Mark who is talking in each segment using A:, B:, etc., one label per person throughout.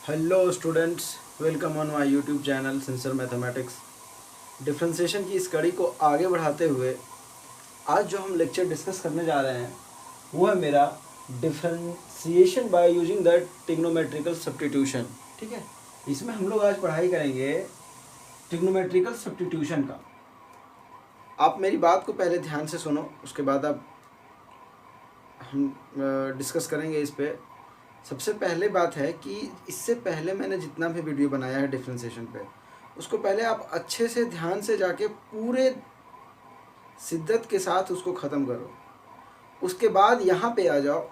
A: Hello students, welcome on my YouTube channel sincere mathematics. Differentiation की इस कड़ी को आगे बढ़ाते हुए आज जो हम लेक्चर डिस्कस करने जा रहे हैं वो है मेरा differentiation by using the trigonometrical substitution. ठीक है, इसमें हम लोग आज पढ़ाई करेंगे ट्रिग्नोमेट्रिकल सब्स्टिट्यूशन का। आप मेरी बात को पहले ध्यान से सुनो, उसके बाद आप हम डिस्कस करेंगे इस पे। सबसे पहले बात है कि इससे पहले मैंने जितना भी वीडियो बनाया है डिफ्रेंशिएशन पे, उसको पहले आप अच्छे से ध्यान से जाके पूरे शिद्दत के साथ उसको ख़त्म करो। उसके बाद यहाँ पे आ जाओ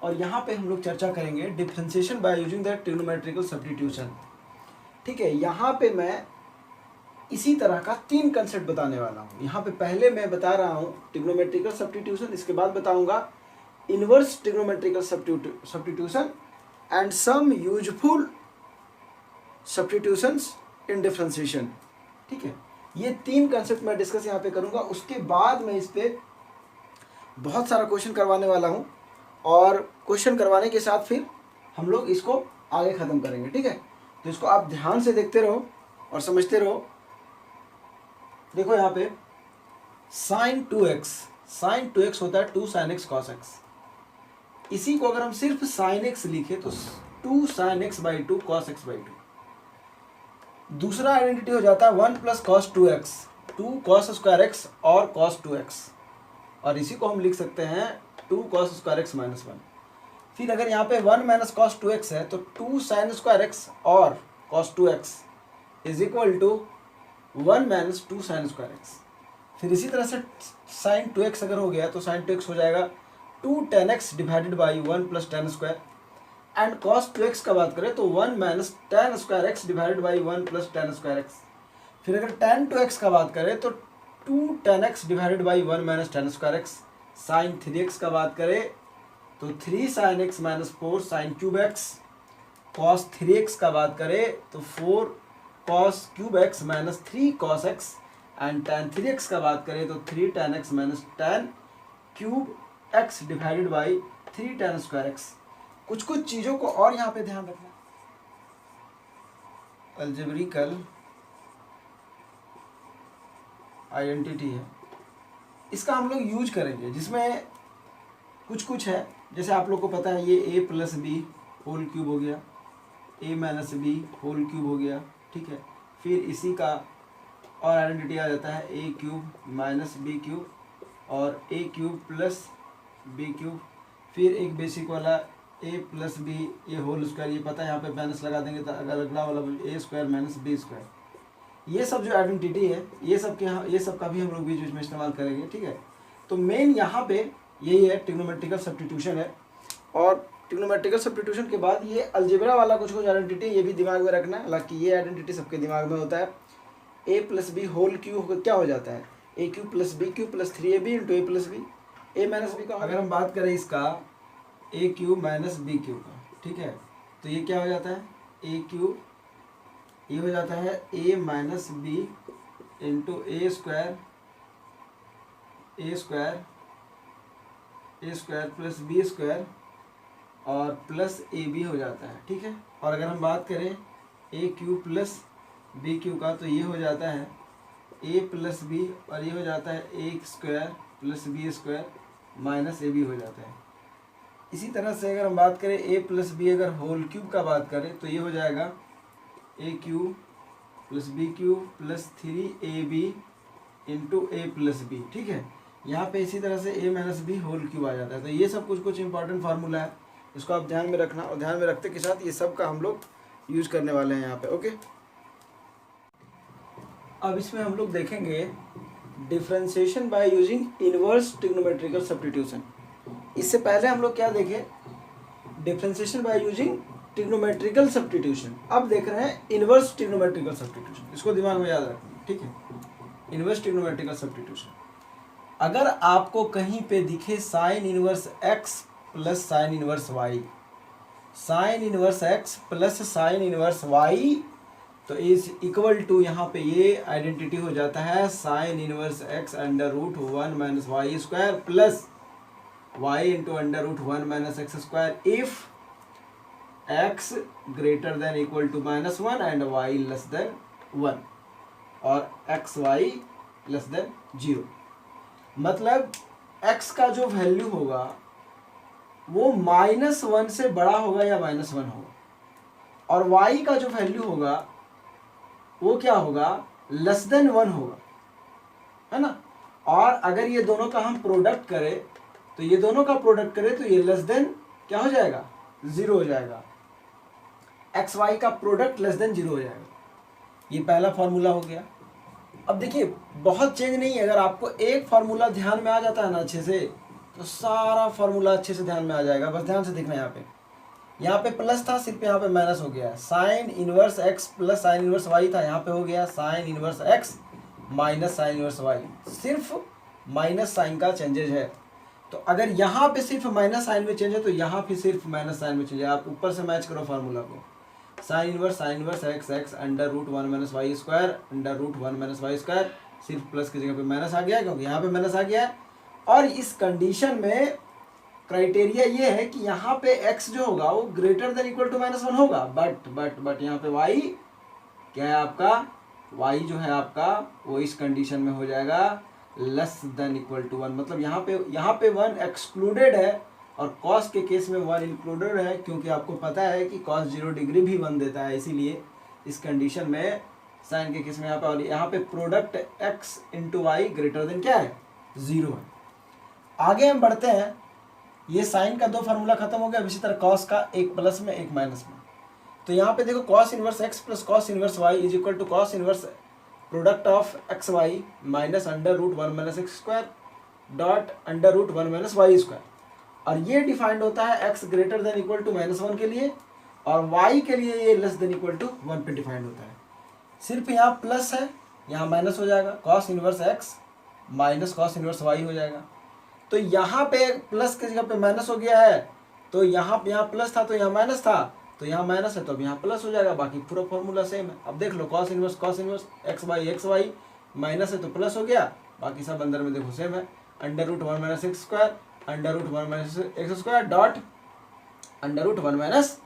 A: और यहाँ पे हम लोग चर्चा करेंगे differentiation by using the trigonometrical substitution. ठीक है, यहाँ पे मैं इसी तरह का 3 कंसेप्ट बताने वाला हूँ। यहाँ पे पहले मैं बता रहा हूँ ट्रिग्नोमेट्रिकल सब्स्टिट्यूशन, इसके बाद बताऊँगा inverse trigonometrical substitution and some useful substitutions in differentiation. ठीक है, ये 3 कंसेप्ट मैं डिस्कस यहाँ पे करूँगा। उसके बाद मैं इस पे बहुत सारा क्वेश्चन करवाने वाला हूँ और क्वेश्चन करवाने के साथ फिर हम लोग इसको आगे ख़त्म करेंगे। ठीक है, तो इसको आप ध्यान से देखते रहो और समझते रहो। देखो यहाँ पे sin 2x होता है 2 sin x cos x। इसी को अगर हम सिर्फ sin x लिखे तो 2 sin x by 2 cos x by 2। दूसरा आइडेंटिटी हो जाता है 1 plus cos 2x, 2 cos square x और cos 2x, और इसी को हम लिख सकते हैं 2 cos square x minus 1। फिर अगर यहाँ पे 1 minus cos 2x है तो 2 sin square x और cos 2x is equal to 1 minus 2 sin square x। फिर इसी तरह से sin 2x अगर हो गया तो sin 2x हो जाएगा 2 tan x divided by 1 plus tan square. And cos 2x का बात करें तो 1 minus tan square x divided by 1 plus tan square x। फिर अगर tan 2x का बात करें तो 2 tan x divided by 1 minus tan square x। sin 3x का बात करें तो 3 sin x minus 4 sin cube x। cos 3x का बात करें तो 4 cos cube x minus 3 cos x। And tan 3x का बात करें तो 3 tan x minus tan cube x divided by 3 tan square x। कुछ कुछ चीज़ों को और यहाँ पे ध्यान रखना, अलजेब्रिकल आइडेंटिटी है, इसका हम लोग यूज करेंगे, जिसमें कुछ कुछ है। जैसे आप लोग को पता है ये a plus b whole cube हो गया, a minus B whole cube हो गया। ठीक है, फिर इसी का और आइडेंटिटी आ जाता है a cube minus b cube और a cube plus B cube. फिर एक बेसिक वाला a प्लस बी ये होल स्क्वायर, ये पता है यहाँ पे माइनस लगा देंगे तो अगर अगला वाला a square minus b square. ये सब जो आइडेंटिटी है ये सब के यहाँ, ये सब का भी हम लोग बीच बीच में इस्तेमाल करेंगे। ठीक है, तो मेन यहाँ पे यही है ट्रिग्नोमेट्रिकल सब्स्टिट्यूशन है। और ट्रिग्नोमेट्रिकल सब्स्टिट्यूशन के बाद ये अलजेब्रा वाला कुछ कुछ आइडेंटिटी ये भी दिमाग में रखना है। हालांकि ये आइडेंटिटी सबके दिमाग में होता है। a plus b whole cube क्या हो जाता है a cube plus B cube plus 3ab into a plus b. a minus b का अगर हम बात करें इसका a cube minus b cube का, ठीक है, तो ये क्या हो जाता है a क्यूब, ये हो जाता है a minus b into a square plus B square और प्लस ए बी हो जाता है। ठीक है, और अगर हम बात करें a cube plus B cube का तो ये हो जाता है a प्लस बी और ये हो जाता है a square plus B square minus a b हो जाता है। इसी तरह से अगर हम बात करें a प्लस बी अगर होल क्यूब का बात करें तो ये हो जाएगा a cube plus B cube plus 3ab into A plus B. ठीक है, यहाँ पे इसी तरह से a minus B whole cube आ जाता है। तो ये सब कुछ कुछ इंपॉर्टेंट फार्मूला है, इसको आप ध्यान में रखना और ध्यान में रखते के साथ ये सब का हम लोग यूज करने वाले हैं यहाँ पे। ओके, अब इसमें हम लोग देखेंगे differentiation by using inverse trigonometrical substitution. इससे पहले हम लोग क्या देखे, differentiation by using trigonometrical substitution. अब देख रहे हैं इनवर्स ट्रिग्नोमेट्रिकल सब्स्टिट्यूशन, इसको दिमाग में याद रखना। ठीक है, इनवर्स ट्रिग्नोमेट्रिकल सब्स्टिट्यूशन। अगर आपको कहीं पे दिखे sine inverse x plus sine inverse y, sine inverse x plus sine inverse y, तो इज इक्वल टू यहाँ पे ये आइडेंटिटी हो जाता है sine inverse x under root 1 minus y square plus y into under root 1 minus x square if x greater than equal to -1 and y less than 1 और x Y less then 0। मतलब x का जो value होगा वो -1 से बड़ा होगा या -1 होगा, और y का जो वैल्यू होगा वो क्या होगा, लेस देन 1 होगा, है ना। और अगर ये दोनों का हम प्रोडक्ट करें तो ये दोनों का प्रोडक्ट करें तो ये लेस देन क्या हो जाएगा, 0 हो जाएगा। एक्स वाई का प्रोडक्ट लेस देन 0 हो जाएगा। ये पहला फॉर्मूला हो गया। अब देखिए बहुत चेंज नहीं है, अगर आपको एक फार्मूला ध्यान में आ जाता है ना अच्छे से, तो सारा फार्मूला अच्छे से ध्यान में आ जाएगा। बस ध्यान से देखना, यहाँ पे प्लस था, सिर्फ यहाँ पे माइनस हो गया। Sine inverse x plus sine inverse y था, यहाँ पे हो गया sine inverse x minus sine inverse y. सिर्फ माइनस साइन का चेंजेज है। तो अगर यहाँ पे सिर्फ माइनस साइन में चेंज है तो यहाँ पे सिर्फ माइनस साइन में चेंज है। आप ऊपर से मैच करो फार्मूला को, sine inverse x x under root 1 minus y square under root 1 minus y square. सिर्फ प्लस की जगह पे माइनस आ गया क्योंकि यहाँ पे माइनस आ गया है। और इस कंडीशन में क्राइटेरिया ये है कि यहाँ पे x जो होगा वो ग्रेटर देन इक्वल टू -1 होगा। बट यहाँ पे y क्या है आपका, y जो है आपका वो इस कंडीशन में हो जाएगा लेस देन इक्वल टू 1। मतलब यहाँ पे 1 एक्सक्लूडेड है और cos के केस में 1 इंक्लूडेड है, क्योंकि आपको पता है कि cos 0 डिग्री भी 1 देता है। इसीलिए इस कंडीशन में साइन के केस में यहाँ पे product x into y greater than क्या है, 0 है। आगे हम बढ़ते हैं। ये साइन का 2 फार्मूला खत्म हो गया। इसी तरह cos का, एक प्लस में एक माइनस में। तो यहाँ पे देखो cos inverse x plus cos inverse y is equal to cos inverse product of x y minus under root 1 minus x square dot under root 1 minus y square. और ये डिफाइंड होता है x greater than equal to -1 के लिए, और y के लिए ये लेस देन इक्वल टू 1 पे डिफाइंड होता है। सिर्फ यहाँ प्लस है, यहाँ माइनस हो जाएगा, cos inverse x minus cos inverse y हो जाएगा। तो यहाँ पे प्लस की जगह पे माइनस हो गया है, तो यहाँ प्लस था तो यहाँ माइनस था, तो यहाँ माइनस है तो अब यहाँ प्लस हो जाएगा। बाकी पूरा फॉर्मूला सेम है। अब देख लो cos inverse x y minus है तो प्लस हो गया, बाकी सब अंदर में देखो सेम है। Under root 1 minus x square under root 1 minus x square dot under root 1 minus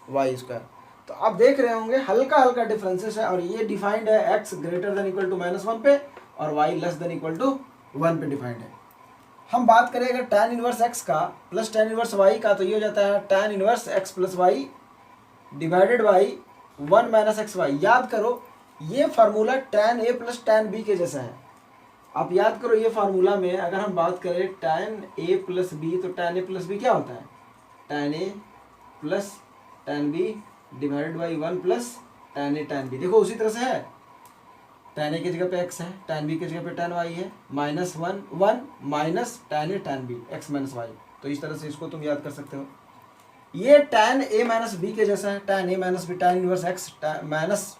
A: y square. तो आप देख रहे होंगे हल्का डिफरेंसेस है, और ये डिफाइंड है x greater than equal to -1 पे और y less than equal to 1 पे डिफाइंड है। हम बात करें अगर tan इनवर्स x का प्लस tan इनवर्स y का, तो ये हो जाता है tan inverse x plus y divided by 1 minus x y. याद करो ये formula tan a plus tan b के जैसा है। आप याद करो ये फार्मूला में अगर हम बात करें tan a प्लस b, तो tan a प्लस b क्या होता है, tan a plus tan b divided by 1 plus tan a tan b। देखो उसी तरह से है, tan a की जगह पे x है, tan b की जगह पे tan y है, -1 minus tan a tan b x minus y। तो इस तरह से इसको तुम याद कर सकते हो। ये tan a माइनस b के जैसा है, tan a minus b tan inverse x minus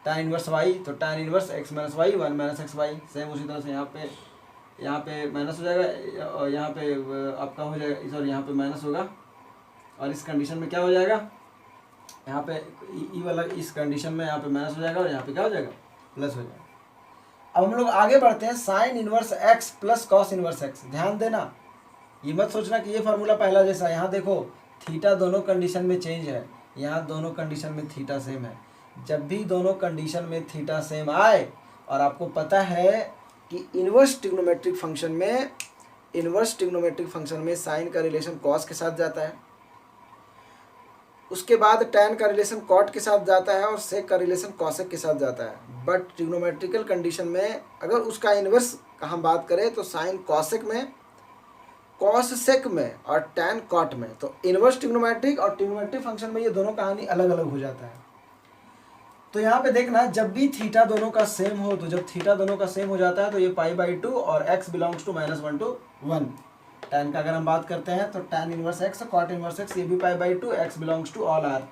A: tan inverse y, तो tan inverse x minus y 1 minus x y. Same उसी तरह से यहाँ पे माइनस हो जाएगा, और यहाँ पे आपका हो जाएगा, सॉरी यहाँ पे माइनस होगा, और इस कंडीशन में क्या हो जाएगा, यहाँ पे ई वाला इस कंडीशन में यहाँ पे माइनस हो जाएगा और यहाँ पे क्या हो जाएगा, प्लस हो जाएगा। अब हम लोग आगे बढ़ते हैं। Sign inverse x plus cos inverse x। ध्यान देना, ये मत सोचना कि ये फार्मूला पहला जैसा। यहाँ देखो थीटा दोनों कंडीशन में चेंज है, यहाँ दोनों कंडीशन में थीटा सेम है। जब भी दोनों कंडीशन में थीटा सेम आए, और आपको पता है कि इनवर्स ट्रिग्नोमेट्रिक फंक्शन में साइन का रिलेशन कॉस के साथ जाता है, उसके बाद tan का रिलेशन कॉट के साथ जाता है, और सेक का रिलेशन कॉसेक के साथ जाता है। बट ट्रिग्नोमेट्रिकल कंडीशन में अगर उसका इन्वर्स का हम बात करें तो साइन कॉसेक में, कॉस सेक में और tan कॉट में। तो इन्वर्स ट्रिग्नोमेट्रिक और ट्रिग्नोमेट्रिक फंक्शन में ये दोनों कहानी अलग अलग हो जाता है। तो यहाँ पे देखना, जब भी थीटा दोनों का सेम हो, तो जब थीटा दोनों का सेम हो जाता है तो ये π/2 और x belongs to -1 to 1। tan का अगर हम बात करते हैं तो tan inverse x cot inverse x ये भी π/2, x belongs to all R.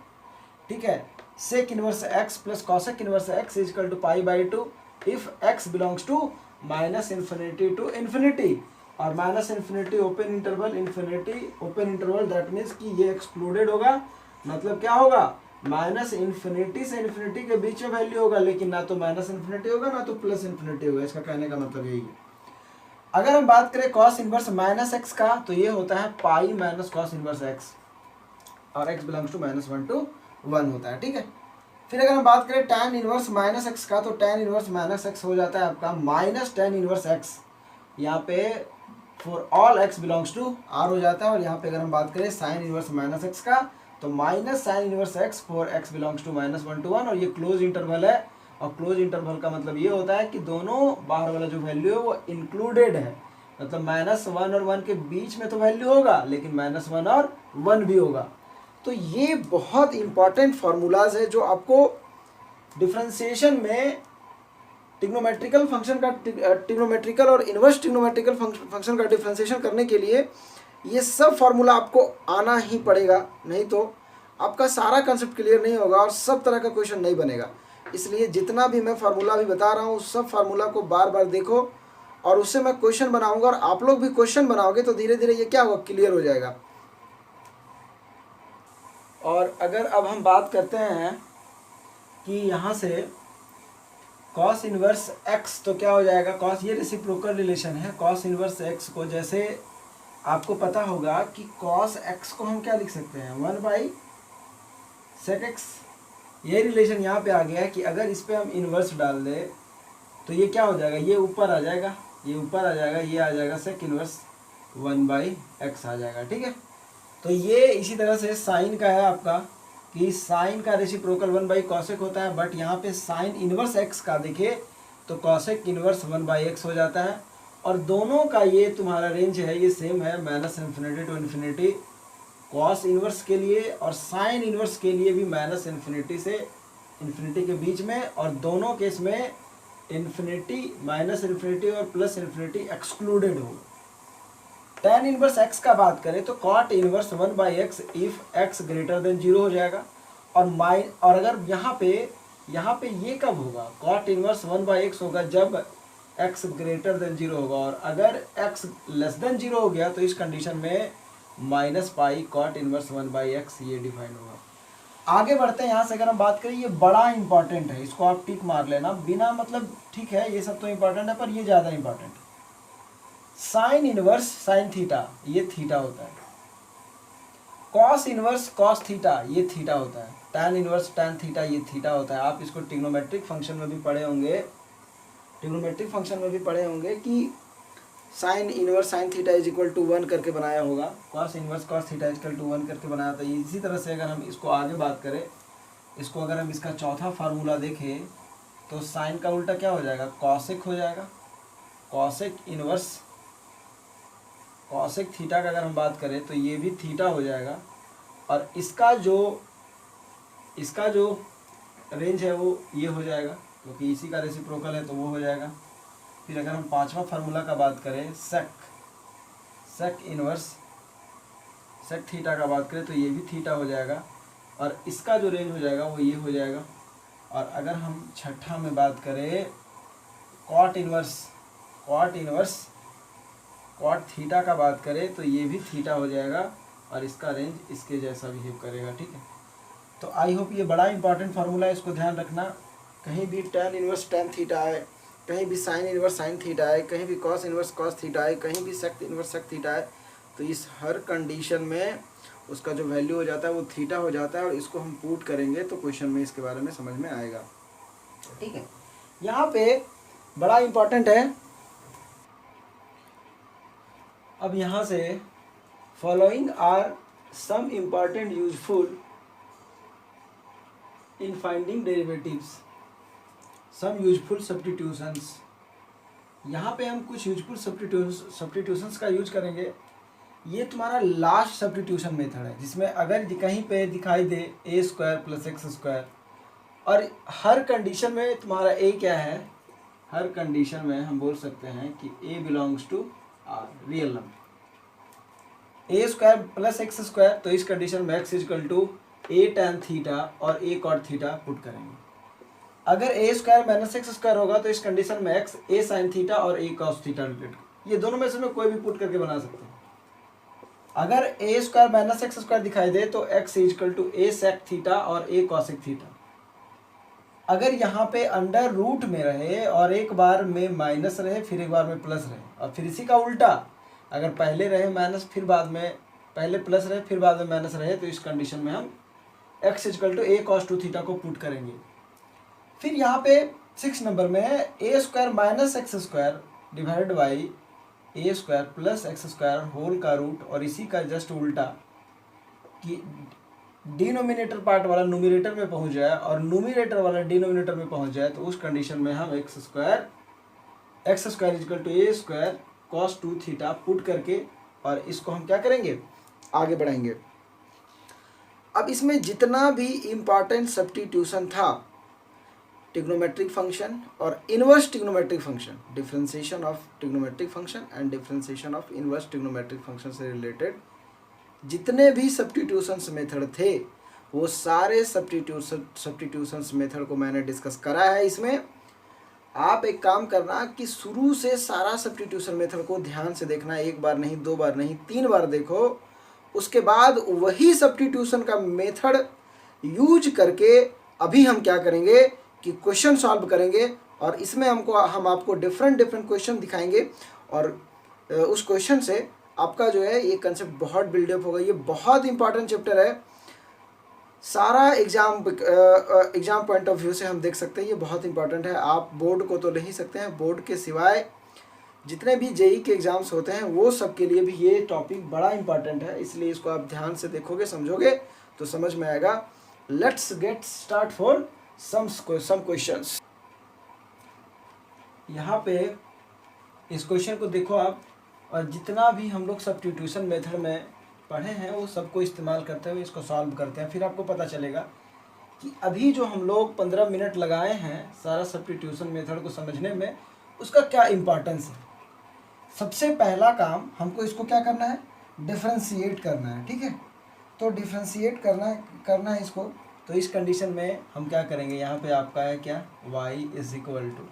A: ठीक है। Sec inverse x plus cosec inverse x is equal to π/2 if x belongs to -∞ to ∞, और -∞ open interval, ∞ open interval, that means कि ये excluded होगा। मतलब क्या होगा, -∞ से ∞ के बीच में वैल्यू होगा, लेकिन ना तो -∞ होगा ना तो +∞ होगा। इसका कहने का मतलब यही है। अगर हम बात करें cos इनवर्स -x का, तो ये होता है pi minus cos inverse x। और x बिलोंग्स टू -1 to 1 होता है, ठीक है। फिर अगर हम बात करें tan इनवर्स माइनस एक्स का, तो tan इनवर्स माइनस एक्स हो जाता है आपका माइनस tan इनवर्स एक्स, यहाँ पे for all x belongs to r हो जाता है। और यहाँ पे अगर हम बात करें sin इनवर्स माइनस एक्स का, तो minus sin inverse x for x belongs to -1 to 1, और ये क्लोज इंटरवल है। और क्लोज इंटरवल का मतलब ये होता है कि दोनों बाहर वाला जो वैल्यू है वो इंक्लूडेड है, मतलब -1 और 1 के बीच में तो वैल्यू होगा, लेकिन -1 और 1 भी होगा। तो ये बहुत इंपॉर्टेंट फार्मूलाज है जो आपको डिफरेंशिएशन में ट्रिग्नोमेट्रिकल फंक्शन का ट्रिग्नोमेट्रिकल और इनवर्स ट्रिग्नोमेट्रिकल फंक्शन का डिफरेंशिएशन करने के लिए ये सब फार्मूला आपको आना ही पड़ेगा, नहीं तो आपका सारा कंसेप्ट क्लियर नहीं होगा और सब तरह का क्वेश्चन नहीं बनेगा। इसलिए जितना भी मैं फार्मूला अभी बता रहा हूँ सब फार्मूला को बार बार देखो और उससे मैं क्वेश्चन बनाऊंगा, और आप लोग भी क्वेश्चन बनाओगे तो धीरे धीरे ये क्या होगा, क्लियर हो जाएगा। और अगर अब हम बात करते हैं कि यहाँ से कॉस इनवर्स एक्स, तो क्या हो जाएगा, कॉस, ये रेसिप्रोकल रिलेशन है। कॉस इनवर्स एक्स को, जैसे आपको पता होगा कि कॉस एक्स को हम क्या लिख सकते हैं, 1/sec x। ये रिलेशन यहाँ पे आ गया है कि अगर इस पे हम इनवर्स डाल दें तो ये क्या हो जाएगा, ये ऊपर आ जाएगा, ये ऊपर आ जाएगा, ये आ जाएगा sec इनवर्स 1/x आ जाएगा, ठीक है। तो ये इसी तरह से साइन का है आपका कि साइन का रेसिप्रोकल 1/cosec होता है, बट यहाँ पे साइन इनवर्स x का देखिए तो cosec इनवर्स 1/x हो जाता है। और दोनों का ये तुम्हारा रेंज है, ये सेम है, -∞ to ∞। कॉस इनवर्स के लिए और साइन इनवर्स के लिए भी -∞ से ∞ के बीच में, और दोनों केस में इन्फिनिटी, -∞ और +∞ एक्सक्लूडेड हो। tan इनवर्स x का बात करें तो cot inverse 1/x if x greater then 0 हो जाएगा। और अगर यहाँ पे ये कब होगा, cot इनवर्स 1/x होगा जब x ग्रेटर देन 0 होगा, और अगर x लेस देन 0 हो गया तो इस कंडीशन में -π cot इनवर्स 1/x ये डिफाइन होगा। आगे बढ़ते हैं यहाँ से। अगर हम बात करें, ये बड़ा इंपॉर्टेंट है, इसको आप टिक मार लेना बिना, मतलब ठीक है ये सब तो इंपॉर्टेंट है पर ये ज़्यादा इंपॉर्टेंट है। साइन इनवर्स साइन थीटा, ये थीटा होता है। कॉस इनवर्स कॉस थीटा, ये थीटा होता है। टैन इनवर्स टैन थीटा, ये थीटा होता है। आप इसको ट्रिग्नोमेट्रिक फंक्शन में भी पढ़े होंगे, कि sine inverse sine theta is equal to 1 करके बनाया होगा, cos inverse cos theta is equal to 1 करके बनाया था। इसी तरह से अगर हम इसको आगे बात करें, इसको अगर हम इसका चौथा फार्मूला देखें तो साइन का उल्टा क्या हो जाएगा, कॉसेक हो जाएगा। कॉसेक इनवर्स कॉसेक थीटा का अगर हम बात करें तो ये भी थीटा हो जाएगा, और इसका जो रेंज है वो ये हो जाएगा, क्योंकि इसी का रेसिप्रोकल है तो वो हो जाएगा। फिर अगर हम पांचवा फार्मूला का बात करें, सेक इनवर्स सेक थीटा का बात करें तो ये भी थीटा हो जाएगा, और इसका जो रेंज हो जाएगा वो ये हो जाएगा। और अगर हम छठा में बात करें, कॉट इनवर्स कॉट थीटा का बात करें तो ये भी थीटा हो जाएगा, और इसका रेंज इसके जैसा बिहेव करेगा, ठीक है। तो आई होप ये बड़ा इंपॉर्टेंट फार्मूला है, इसको ध्यान रखना। कहीं भी टैन इनवर्स टैन थीटा आए, कहीं भी साइन इनवर्स साइन थीटा आए, कहीं भी कॉस इनवर्स कॉस थीटा आए, कहीं भी सेक इनवर्स सेक थीटा आए, तो इस हर कंडीशन में उसका जो वैल्यू हो जाता है वो थीटा हो जाता है, और इसको हम पुट करेंगे तो क्वेश्चन में इसके बारे में समझ में आएगा, ठीक है। यहाँ पे बड़ा इंपॉर्टेंट है। अब यहाँ से following are some important useful in finding derivatives, some useful substitutions. यहाँ पे हम कुछ यूजफुल सब्स्टिट्यूशंस का यूज करेंगे। ये तुम्हारा लास्ट सब्स्टिट्यूशन मेथड है, जिसमें अगर कहीं पे दिखाई दे a² + x², और हर कंडीशन में तुम्हारा a क्या है, हर कंडीशन में हम बोल सकते हैं कि a belongs to r, real number. a² + x², तो इस कंडीशन में x = a tan थीटा और a cot थीटा पुट करेंगे। अगर a² - x² होगा तो इस कंडीशन में x a sin थीटा और a cos थीटा रिलेट, ये दोनों में से कोई भी पुट करके बना सकते हैं। अगर a² - x² दिखाई दे तो x = a sec थीटा और a cosec थीटा। अगर यहाँ पे अंडर रूट में रहे और एक बार में माइनस रहे, फिर एक बार में प्लस रहे, और फिर इसी का उल्टा, अगर पहले रहे माइनस फिर बाद में पहले प्लस रहे फिर बाद में माइनस रहे, तो इस कंडीशन में हम x equal to A cos 2 theta को पुट करेंगे। फिर यहाँ पे 6 नंबर में है A square minus x square divided by A square plus x square whole का रूट, और इसी का जस्ट उल्टा कि डिनोमिनेटर पार्ट वाला न्यूमरेटर में पहुंच जाए और न्यूमरेटर वाला डिनोमिनेटर में पहुंच जाए, तो उस कंडीशन में हम x square equal to a square cos 2 theta put करके और इसको हम क्या करेंगे, आगे बढ़ाएंगे। अब इसमें जितना भी इम्पॉर्टेंट सब्स्टिट्यूशन था, ट्रिग्नोमेट्रिक फंक्शन और inverse trigonometric function, differentiation of trigonometric function and differentiation of inverse trigonometric function से रिलेटेड जितने भी सब्स्टिट्यूशंस मेथड थे, वो सारे सब्स्टिट्यूशंस मेथड को मैंने डिस्कस करा है। इसमें आप एक काम करना कि शुरू से सारा सब्स्टिट्यूशन मेथड को ध्यान से देखना, एक बार नहीं, दो बार नहीं, 3 बार देखो। उसके बाद वही सब्स्टिट्यूशन का मेथड यूज करके अभी हम क्या करेंगे कि क्वेश्चन सॉल्व करेंगे, और इसमें हम आपको डिफरेंट क्वेश्चन दिखाएंगे, और उस क्वेश्चन से आपका जो है ये कंसेप्ट बहुत बिल्डअप होगा। ये बहुत इंपॉर्टेंट चैप्टर है, सारा एग्जाम पॉइंट ऑफ व्यू से हम देख सकते हैं ये बहुत इंपॉर्टेंट है। आप बोर्ड को तो ले ही सकते हैं, बोर्ड के सिवाय जितने भी जेई के एग्जाम्स होते हैं वो सब के लिए भी ये टॉपिक बड़ा इंपॉर्टेंट है, इसलिए इसको आप ध्यान से देखोगे, समझोगे तो समझ में आएगा। Let's get start for some questions. यहाँ पे इस क्वेश्चन को देखो आप, और जितना भी हम लोग सब्स्टिट्यूशन मेथड में पढ़े हैं वो सबको इस्तेमाल करते हुए इसको सॉल्व करते हैं। फिर आपको पता चलेगा कि अभी जो हम लोग 15 मिनट लगाए हैं सारा सब्स्टिट्यूशन मेथड को समझने में, उसका क्या इम्पोर्टेंस है। सबसे पहला काम हमको इसको क्या करना है, डिफरेंशिएट करना है, ठीक है। तो डिफरेंशिएट करना है इसको। तो इस कंडीशन में हम क्या करेंगे, यहाँ पे आपका है क्या, y इज इक्वल टू,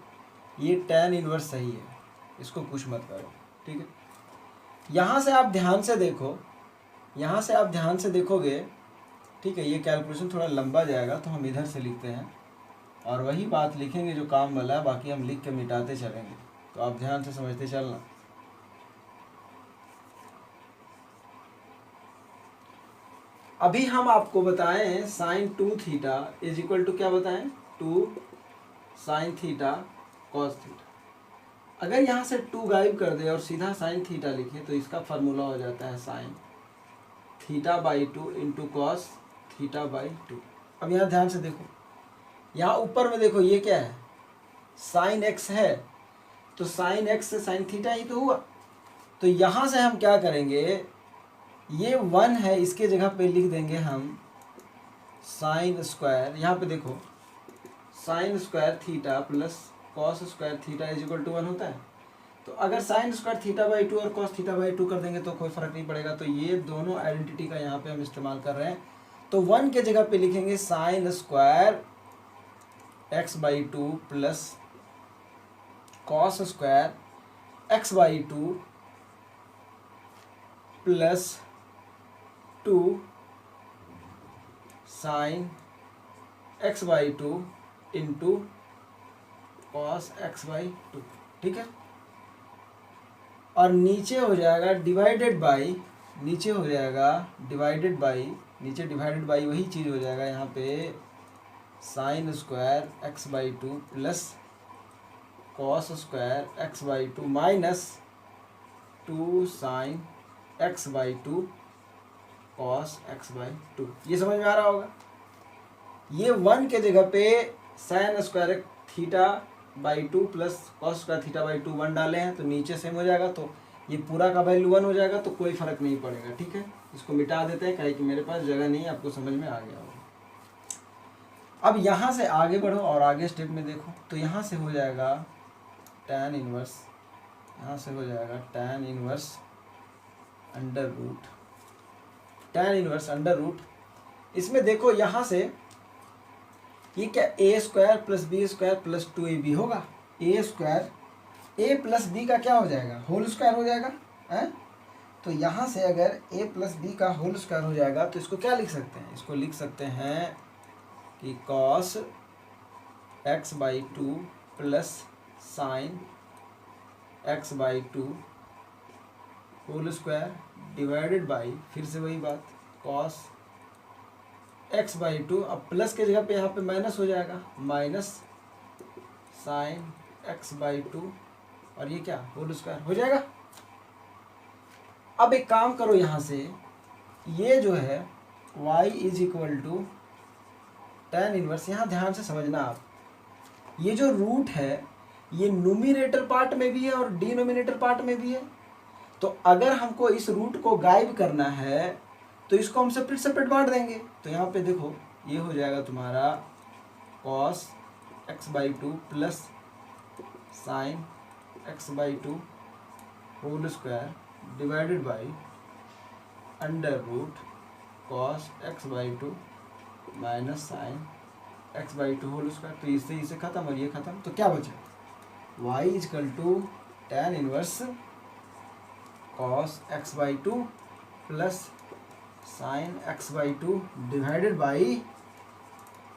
A: ये tan इनवर्स सही है, इसको कुछ मत करो, ठीक है। यहाँ से आप ध्यान से देखो, यहाँ से आप ध्यान से देखोगे, ठीक है। ये कैलकुलेशन थोड़ा लंबा जाएगा तो हम इधर से लिखते हैं और वही बात लिखेंगे जो काम वाला है, बाकी हम लिख के मिटाते चलेंगे, तो आप ध्यान से समझते चलना। अभी हम आपको बताएं sine 2 theta is equal to क्या बताएं, 2 साइन थीटा कॉस थीटा। अगर यहाँ से 2 गायब कर दे और सीधा साइन थीटा लिखे तो इसका फार्मूला हो जाता है sign theta by 2 into cos theta by 2। अब यहाँ ध्यान से देखो, यहाँ ऊपर में देखो ये क्या है, साइन एक्स है, तो साइन एक्स से साइन थीटा ही तो हुआ। तो यहाँ से हम क्या करेंगे, ये 1 है, इसके जगह पे लिख देंगे हम साइन स्क्वायर, यहाँ पे देखो sine square theta plus cos square theta is equal to 1 होता है। तो अगर साइन स्क्वायर थीटा बाई 2 और कॉस थीटा बाई 2 कर देंगे तो कोई फर्क नहीं पड़ेगा। तो ये दोनों आइडेंटिटी का यहाँ पे हम इस्तेमाल कर रहे हैं। तो 1 के जगह पे लिखेंगे sine square x by 2 plus cos square x by 2 plus 2 sign x by 2 into cos x by 2, ठीक है। और नीचे हो जाएगा डिवाइडेड बाई, नीचे हो जाएगा डिवाइडेड बाई, नीचे डिवाइडेड बाई वही चीज़ हो जाएगा यहाँ पे sine square x by 2 plus cos square x by 2 minus 2 sign x by 2 cos x by 2। ये समझ में आ रहा होगा। ये 1 के जगह पे sign square theta by 2 plus cos square theta by 2 1 डाले हैं, तो नीचे सेम हो जाएगा, तो ये पूरा का वैल्यू 1 हो जाएगा, तो कोई फर्क नहीं पड़ेगा, ठीक है। इसको मिटा देते हैं, कहीं कि मेरे पास जगह नहीं है, आपको समझ में आ गया होगा। अब यहाँ से आगे बढ़ो और आगे स्टेप में देखो, तो यहाँ से हो जाएगा tan इनवर्स, यहाँ से हो जाएगा tan inverse under root, tan inverse under root. इसमें देखो यहाँ से ये क्या, A square plus B square plus 2ab होगा। A square A plus B का क्या हो जाएगा, होल स्क्वायर हो जाएगा है। तो यहाँ से अगर ए प्लस बी का होल स्क्वायर हो जाएगा तो इसको क्या लिख सकते हैं, इसको लिख सकते हैं कि cos x by 2 plus sine x by 2 whole square divided by, फिर से वही बात, कॉस x/2, अब प्लस के जगह पे यहाँ पे माइनस हो जाएगा, माइनस साइन x/2, और ये क्या होल स्क्वायर हो जाएगा। अब एक काम करो, यहाँ से ये जो है y is equal to tan inverse, यहाँ ध्यान से समझना आप, ये जो रूट है ये न्यूमरेटर पार्ट में भी है और डिनोमिनेटर पार्ट में भी है। तो अगर हमको इस रूट को गायब करना है तो इसको हम सेपरेट सेपरेट बांट देंगे। तो यहाँ पे देखो ये हो जाएगा तुम्हारा cos x/2 plus sine x/2 whole square divided by under root cos x/2 minus sine x/2 whole square. तो इससे इसे खत्म और ये खत्म, तो क्या बचा, y is equal to tan inverse cos x/2 plus sine x/2 divided by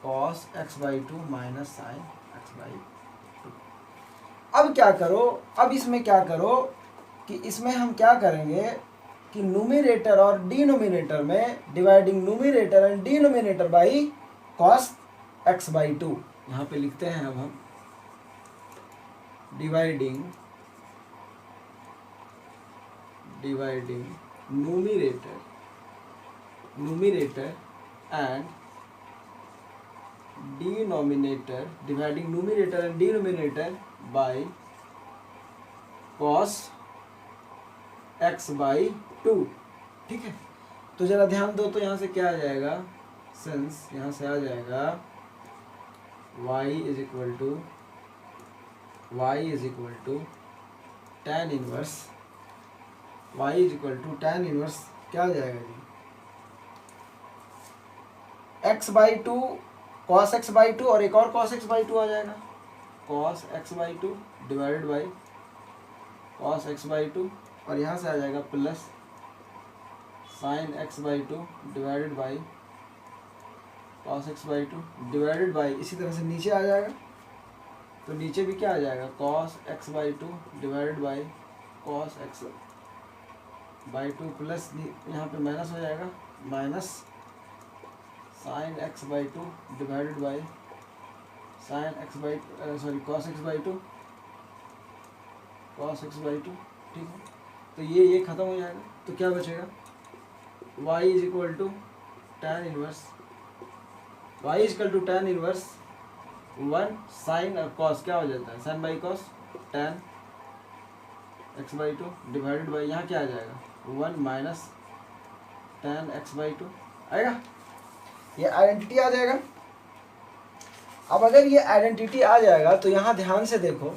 A: cos x/2 minus sine x/2। अब क्या करो, अब इसमें क्या करो कि इसमें हम क्या करेंगे कि न्यूमरेटर और डिनोमिनेटर में dividing numerator and denominator by cos x/2, यहाँ पे लिखते हैं अब हम dividing numerator and denominator, dividing numerator and denominator by cos x/2, ठीक है। तो जरा ध्यान दो, तो यहाँ से क्या आ जाएगा, सिंस यहाँ से आ जाएगा y is equal to tan inverse, y is equal to tan inverse क्या आ जाएगा जी, x/2 cos x/2 और एक और cos x/2 आ जाएगा, cos x/2 divided by cos x/2, और यहाँ से आ जाएगा plus sine x/2 divided by cos x/2 divided by, इसी तरह से नीचे आ जाएगा, तो नीचे भी क्या आ जाएगा, cos x/2 divided by cos x/2 plus यहाँ पे माइनस हो जाएगा, minus sine x/2 divided by cos x/2, ठीक है। तो ये खत्म हो जाएगा, तो क्या बचेगा, y is equal to tan inverse, y is equal to tan inverse 1 sine और cos क्या हो जाता है, sine by cos tan x/2 divided by, यहाँ क्या आ जाएगा 1 माइनस tan x/2 आएगा, ये आइडेंटिटी आ जाएगा। अब अगर ये आइडेंटिटी आ जाएगा तो यहाँ ध्यान से देखो,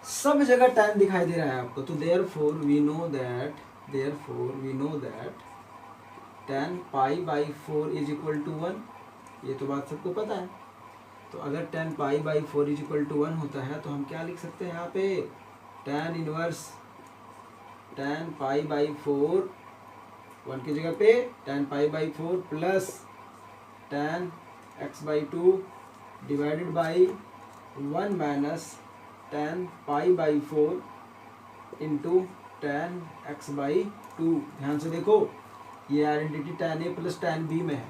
A: सब जगह tan दिखाई दे रहा है आपको, तो therefore we know that tan π/4 is equal to 1, ये तो बात सबको पता है। तो अगर tan π/4 इज इक्वल टू 1 होता है तो हम क्या लिख सकते हैं यहाँ पे, tan इनवर्स tan π/4, 1 की जगह पे tan π/4 plus tan x/2 divided by 1 minus tan π/4 into tan x/2। ध्यान से देखो, ये identity tan a plus tan b में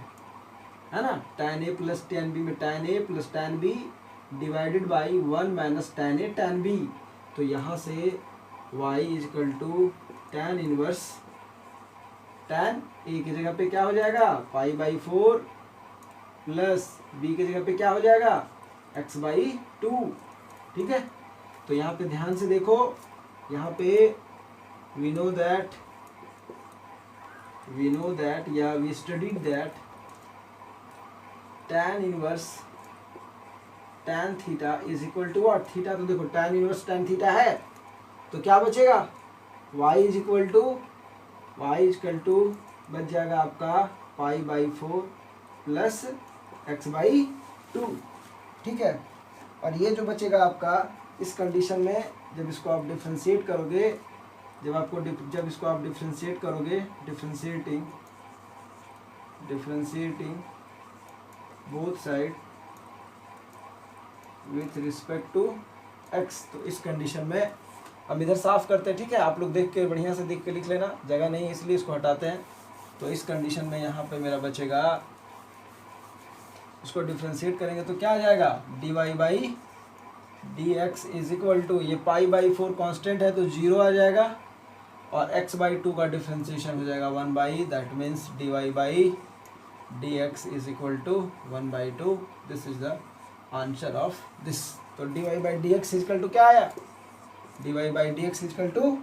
A: है ना, tan a plus tan b में tan a plus tan b divided by 1 minus tan a tan b। तो यहाँ से y is equal to tan inverse, tan a की जगह पे क्या हो जाएगा π/4 प्लस b की जगह पे क्या हो जाएगा x/2, ठीक है। तो यहाँ पे ध्यान से देखो, यहाँ पे वी नो दैट या we studied that tan inverse tan theta is equal to what, theta, तो देखो tan इनवर्स tan थीटा है, तो क्या बचेगा y इज इक्वल टू बच जाएगा आपका π/4 प्लस x/2, ठीक है। और ये जो बचेगा आपका इस कंडीशन में, जब इसको आप डिफ्रेंशिएट करोगे, जब इसको आप डिफ्रेंशिएट करोगे, differentiating both side with respect to x, तो इस कंडीशन में अब इधर साफ करते हैं, ठीक है। आप लोग देख के बढ़िया से देख के लिख लेना, जगह नहीं है इसलिए इसको हटाते हैं। तो इस कंडीशन में यहाँ पे मेरा बचेगा, इसको डिफ्रेंशिएट करेंगे तो क्या आ जाएगा, dy by d x is equal to, ये π/4 कांस्टेंट है तो 0 आ जाएगा, और x/2 का डिफ्रेंशिएशन हो जाएगा 1/, that means dy by d x is equal to 1/2। This is the answer of this. तो dy by d x is equal to क्या आया, dy by d x is equal to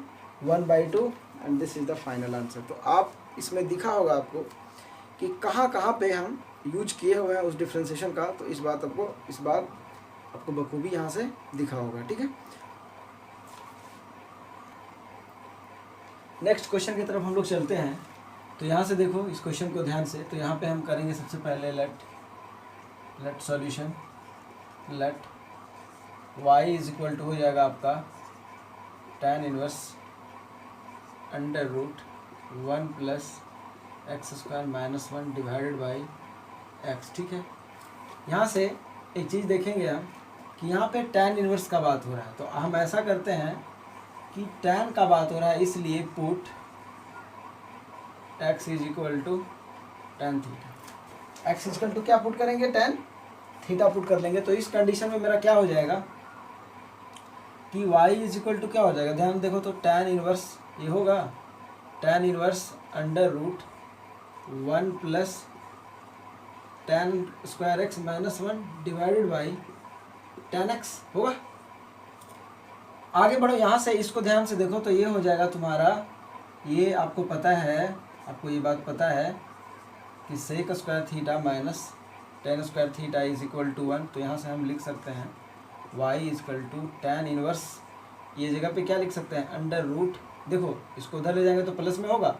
A: 1/2 and this is the final answer. तो आप इसमें दिखा होगा आपको कि कहाँ कहाँ पे हम यूज किए हुए हैं उस डिफ्रेंशिएशन का, तो इस बात आपको बखूबी यहाँ से दिखा होगा, ठीक है। नेक्स्ट क्वेश्चन की तरफ हम लोग चलते हैं। तो यहाँ से देखो इस क्वेश्चन को ध्यान से, तो यहाँ पे हम करेंगे सबसे पहले let solution, let y is equal to हो जाएगा आपका tan inverse under root 1 plus x square minus 1 divided by x, ठीक है। यहाँ से एक चीज़ देखेंगे हम कि यहाँ पे tan इनवर्स का बात हो रहा है, तो हम ऐसा करते हैं कि tan का बात हो रहा है, इसलिए put x is equal to tan theta. x is equal to क्या पुट करेंगे, tan थीटा पुट कर लेंगे। तो इस कंडीशन में मेरा क्या हो जाएगा कि y इज इक्वल टू क्या हो जाएगा, ध्यान देखो तो tan इनवर्स ये होगा tan inverse under root 1 plus tan square x minus 1 divided by tan x होगा। आगे बढ़ो यहाँ से, इसको ध्यान से देखो तो ये हो जाएगा तुम्हारा, ये आपको पता है, आपको ये बात पता है कि sec square theta minus tan square theta is equal to 1। तो यहाँ से हम लिख सकते हैं y is equal to tan inverse, ये जगह पे क्या लिख सकते हैं, अंडर रूट, देखो इसको उधर ले जाएंगे तो प्लस में होगा,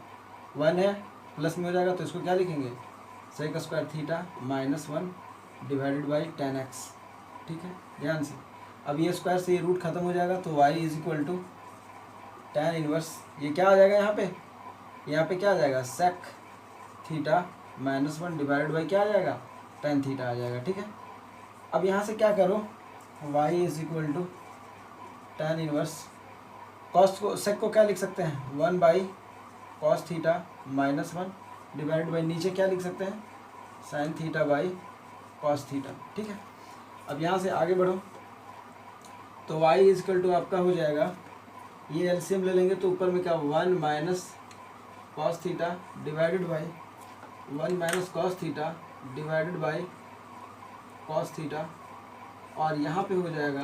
A: 1 है प्लस में हो जाएगा, तो इसको क्या लिखेंगे, sec square theta minus 1 divided by tan x, ठीक है। ध्यान से अब ये स्क्वायर से ये रूट खत्म हो जाएगा, तो y is equal to tan inverse, ये क्या आ जाएगा यहाँ पे क्या आ जाएगा, sec theta minus 1 divided by क्या आ जाएगा, tan थीटा आ जाएगा, ठीक है। अब यहाँ से क्या करो, y is equal to tan inverse, cos को सेक को क्या लिख सकते हैं, 1 by cos theta minus 1 divide by नीचे क्या लिख सकते हैं, sine theta by cos theta, ठीक है। अब यहाँ से आगे बढ़ो तो y इज इक्वल टू आपका हो जाएगा, ये एलसीएम ले लेंगे तो ऊपर में क्या 1 minus cos theta divided by 1 minus cos theta divided by cos theta, और यहाँ पे हो जाएगा,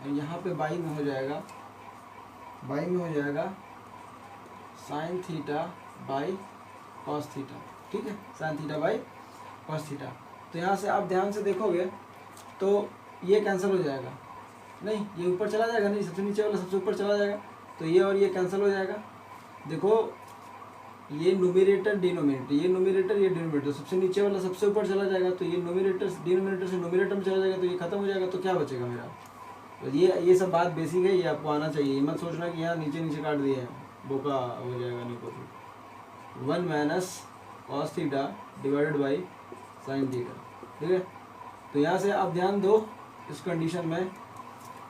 A: और यहाँ पे बाई में हो जाएगा sign theta by cos theta, ठीक है, sign theta by cos theta. तो यहाँ से आप ध्यान से देखोगे तो ये कैंसिल हो जाएगा, नहीं ये ऊपर चला जाएगा, नहीं सबसे नीचे वाला सबसे ऊपर चला जाएगा, तो ये और ये कैंसिल हो जाएगा। देखो ये न्यूमरेटर डिनोमिनेटर, ये न्यूमरेटर ये डिनोमिनेटर, सबसे नीचे वाला सबसे ऊपर चला जाएगा, तो ये न्यूमरेटर डिनोमिनेटर से न्यूमरेटर में चला जाएगा, तो ये खत्म हो जाएगा, तो क्या बचेगा मेरा, तो ये सब बात बेसिक है, ये आपको आना चाहिए, ये मत सोचना कि यहाँ नीचे काट दिए हैं, बोका हो जाएगा, नहीं को 1 minus cos theta divided by sine theta, ठीक है। तो यहाँ से आप ध्यान दो, इस कंडीशन में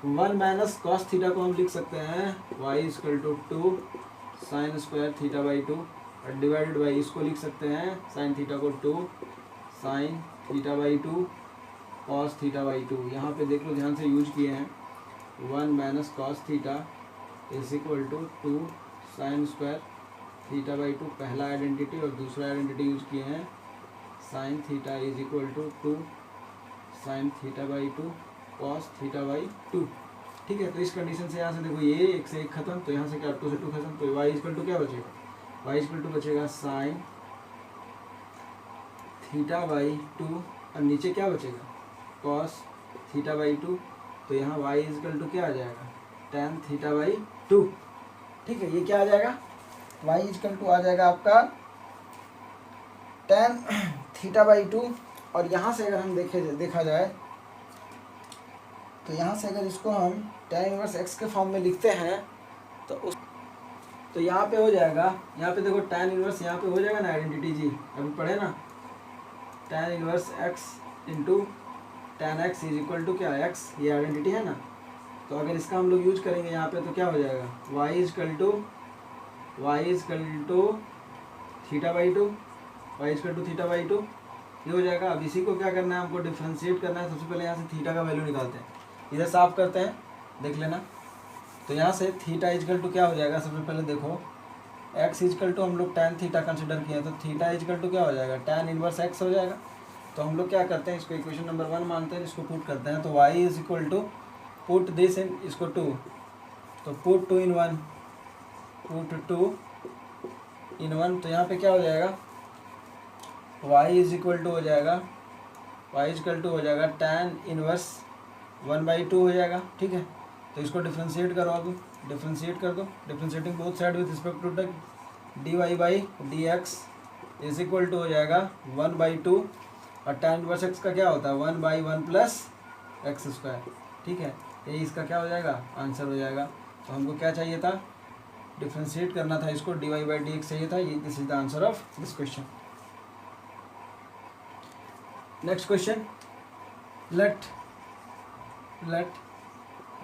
A: 1 माइनस कॉस थीटा को हम लिख सकते हैं y is equal to 2 sine square theta by 2, और डिवाइडेड बाई इसको लिख सकते हैं साइन थीटा को 2 sine theta by 2 cos theta by 2। यहाँ पे देख लो ध्यान से यूज किए हैं 1 minus cos theta is equal to 2 sine square theta by 2, पहला आइडेंटिटी, और दूसरा आइडेंटिटी यूज किए हैं sine theta is equal to 2 sine theta by 2 cos theta by 2, ठीक है। तो इस कंडीशन से यहाँ से देखो ये एक से एक खत्म, तो यहाँ से क्या 2 से 2 खत्म, तो y इक्वल टू क्या बचेगा, y इक्वल टू बचेगा साइन थीटा बाई 2, और नीचे क्या बचेगा कॉस थीटा बाई 2, तो यहाँ y इक्वल टू क्या आ जाएगा, tan थीटा बाई 2, ठीक है। ये क्या आ जाएगा, y इक्वल टू आ जाएगा आपका tan थीटा बाई 2, और यहाँ से अगर हम देखा जाए तो यहाँ से अगर इसको हम tan इनवर्स x के फॉर्म में लिखते हैं तो यहाँ पे हो जाएगा, यहाँ पे देखो tan इनवर्स यहाँ पे हो जाएगा ना आइडेंटिटी जी, अभी पढ़े ना, tan inverse x into tan x is equal to क्या, x ये आइडेंटिटी है ना, तो अगर इसका हम लोग यूज करेंगे यहाँ पे तो क्या हो जाएगा, y is equal to theta by two, y is equal to theta by two, ये हो जाएगा। अब इसी को क्या करना है, हमको डिफ्रेंशिएट करना है। सबसे पहले यहाँ से थीटा का वैल्यू निकालते हैं, इधर साफ करते हैं, देख लेना। तो यहाँ से थीटा इजकल टू क्या हो जाएगा, सबसे पहले देखो x इजकल टू हम लोग tan थीटा कंसिडर किया, तो थीटा इजकल टू क्या हो जाएगा, tan इनवर्स x हो जाएगा। तो हम लोग क्या करते हैं, इसको इक्वेशन नंबर 1 मानते हैं, इसको पुट करते हैं। तो y is equal to put this in, इसको 2, तो पुट 2 इन 1, पुट 2 इन 1, तो यहाँ पे क्या हो जाएगा, y इज इक्वल टू हो जाएगा, y इजकल टू हो जाएगा tan इनवर्स 1/2 हो जाएगा, ठीक है। तो इसको डिफ्रेंशिएट करो, अब डिफ्रेंशिएट कर दो, differentiating both side with respect to the dy/dx is equal to हो जाएगा 1/2, और tan इनवर्स x का क्या होता है 1/1 प्लस एक्स स्क्वायर, ठीक है। ये इसका क्या हो जाएगा, आंसर हो जाएगा। तो हमको क्या चाहिए था, डिफ्रेंशिएट करना था इसको, dy/dx चाहिए था। ये this is the answer of this question. Next question, let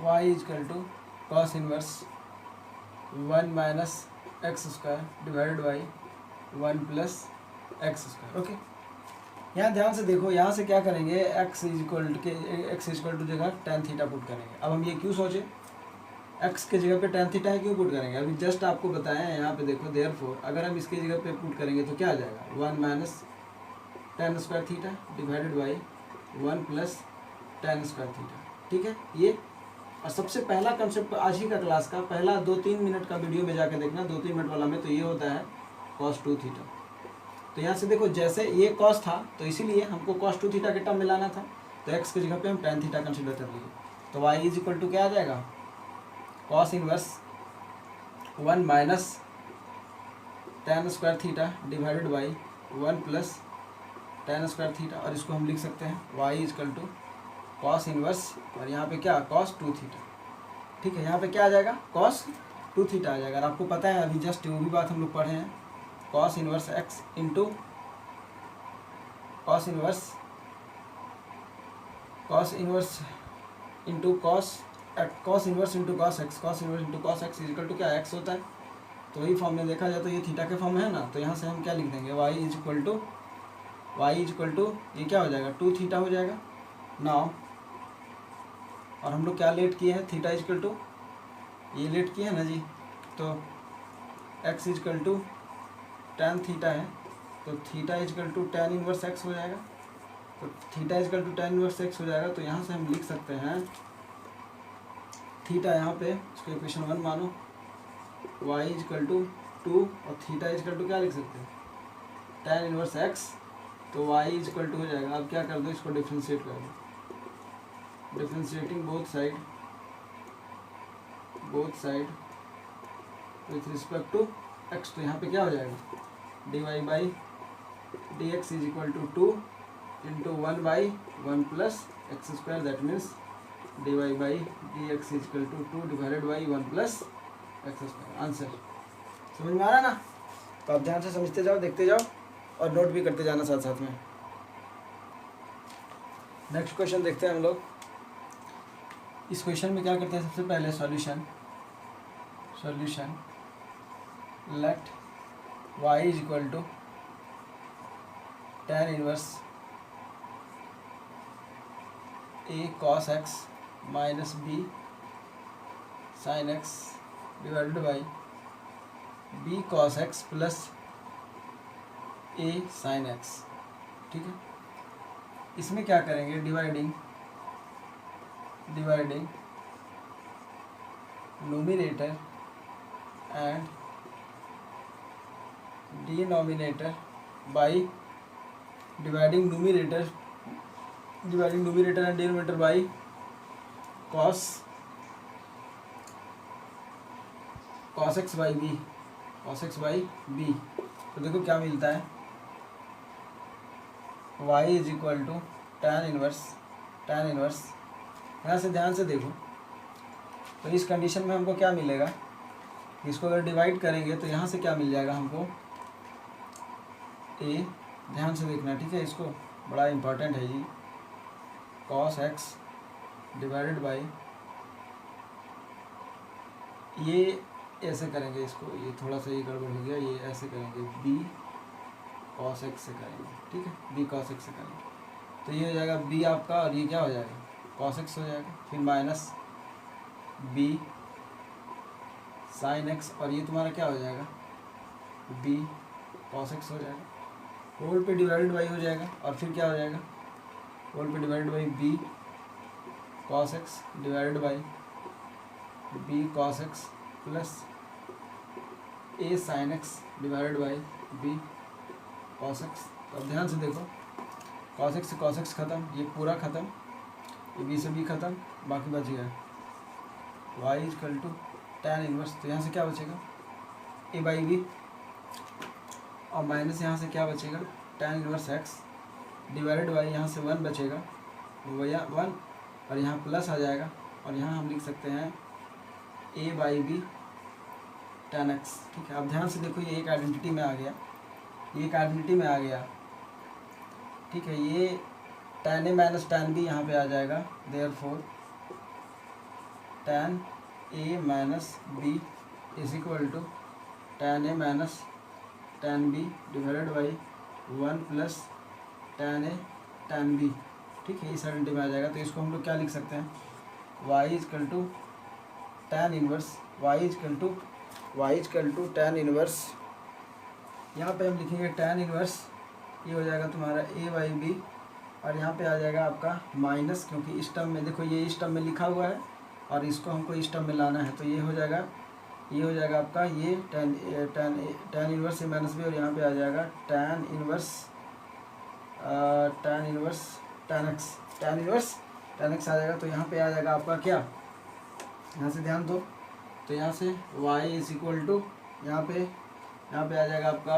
A: y is equal to cos inverse 1 minus x square divided by 1 plus x square, okay. यहाँ ध्यान से देखो, यहाँ से क्या करेंगे, x इजकल टू जगह tan थीटा पुट करेंगे। अब हम ये क्यों सोचे, x के जगह पे tan थीटा है क्यों पुट करेंगे, अभी जस्ट आपको बताया है। यहाँ पे देखो, देयरफॉर अगर हम इसके जगह पे पुट करेंगे तो क्या आ जाएगा, 1 minus tan square theta divided by 1 plus tan square theta, ठीक है। ये और सबसे पहला कंसेप्ट आज ही का क्लास का पहला 2-3 मिनट का वीडियो में जाके देखना, 2-3 मिनट वाला में, तो ये होता है cos 2 थीटा। तो यहाँ से देखो, जैसे ये cos था तो इसीलिए हमको cos 2 थीटा के टर्म में लाना था, तो x की जगह पे हम tan थीटा कंसिडर कर लिए। तो y इज इक्वल टू क्या आ जाएगा, cos inverse 1 minus tan square theta divided by 1 plus tan square theta, और इसको हम लिख सकते हैं y is equal to cos inverse, और यहाँ पे क्या cos 2 थीटा, ठीक है। यहाँ पे क्या आ जाएगा, cos 2 थीटा आ जाएगा। और आपको पता है अभी जस्ट वो भी बात हम लोग पढ़े हैं, cos inverse x into cos inverse into cos inverse into cos x is equal to क्या x होता है। तो वही फॉर्म में देखा जाए तो ये थीटा के फॉर्म में है ना, तो यहाँ से हम क्या लिख देंगे, y इजकल टू ये क्या हो जाएगा 2 थीटा हो जाएगा नाउ। और हम लोग क्या लेट किए हैं, थीटा इजकल टू ये लेट किए हैं ना जी, तो x is equal to tan theta है, तो theta is equal to tan inverse x हो जाएगा। तो theta is equal to tan inverse x हो जाएगा, तो यहाँ से हम लिख सकते हैं थीटा, यहाँ पे इसको इक्वेशन 1 मानो, y इजकल टू 2 और थीटा इजकल टू क्या लिख सकते हैं tan इनवर्स x, तो y इजकल टू हो जाएगा। अब क्या कर दो, इसको डिफ्रेंशिएट कर दो, differentiating both side with respect to x, तो यहाँ पे क्या हो जाएगा dy/dx is equal to 2 into 1/1 plus x square, that means dy/dx is equal to 2 divided by 1 plus x square. Answer समझ में आ रहा ना, तो आप ध्यान से समझते जाओ, देखते जाओ और नोट भी करते जाना साथ साथ में। नेक्स्ट क्वेश्चन देखते हैं हम लोग। इस क्वेश्चन में क्या करते हैं, सबसे पहले solution let y is equal to tan inverse a cos x minus b sin x divided by b cos x plus a sin x, ठीक है। इसमें क्या करेंगे, dividing nominator and denominator by dividing numerator and denominator by cos x by b। तो देखो क्या मिलता है, y is equal to tan inverse, यहाँ से ध्यान से देखो, तो इस कंडीशन में हमको क्या मिलेगा, इसको अगर डिवाइड करेंगे तो यहाँ से क्या मिल जाएगा हमको a, ध्यान से देखना, ठीक है, इसको बड़ा इम्पोर्टेंट है जी, cos x डिवाइडेड बाई ये ऐसे करेंगे इसको, ये थोड़ा सा ये गड़बड़ हो गया, ये ऐसे करेंगे बी कॉस एक्स से करेंगे, ठीक है, बी कॉस एक्स से करेंगे तो ये हो जाएगा बी आपका, और ये क्या हो जाएगा कॉस एक्स हो जाएगा, फिर माइनस बी साइन एक्स, और ये तुम्हारा क्या हो जाएगा बी कॉस एक्स हो जाएगा, होल पे डिवाइडेड बाई हो जाएगा, और फिर क्या हो जाएगा होल पे divided by b cos x divided by b cos x plus a sine x divided by b cos x. तो अब ध्यान से देखो, कॉस एक्स से कॉस एक्स खत्म, ये पूरा खत्म, ये बी से बी खत्म, बाकी बच गया y is equal to tan inverse, तो यहाँ से क्या बचेगा ए बाई बी, और माइनस यहाँ से क्या बचेगा tan inverse x divided by यहाँ से 1 बचेगा, वो 1, और यहाँ प्लस आ जाएगा, और यहाँ हम लिख सकते हैं ए बाई बी tan एक्स, ठीक है। अब ध्यान से देखो, ये एक आइडेंटिटी में आ गया, ये एक आइडेंटिटी में आ गया, ठीक है। ये tan a minus tan b यहाँ पे आ जाएगा, therefore tan a minus b is equal to tan a minus tan b divided by 1 plus tan a tan b, ठीक है, इस आइडेंटिटी में आ जाएगा। तो इसको हम लोग क्या लिख सकते हैं y is equal to tan inverse, y is equal to tan inverse, यहाँ पे हम लिखेंगे tan इनवर्स, ये हो जाएगा तुम्हारा ए बाई बी, और यहाँ पे आ जाएगा आपका माइनस, क्योंकि इस टर्म में देखो ये इस टर्म में लिखा हुआ है और इसको हमको इस टर्म में लाना है, तो ये हो जाएगा आपका ये tan इनवर्स ए माइनस बी, और यहाँ पे आ जाएगा tan इनवर्स tan एक्स आ जाएगा। तो यहाँ पे आ जाएगा आपका क्या, यहाँ से ध्यान दो, तो यहाँ से y इज इक्वल टू यहाँ पे आ जाएगा आपका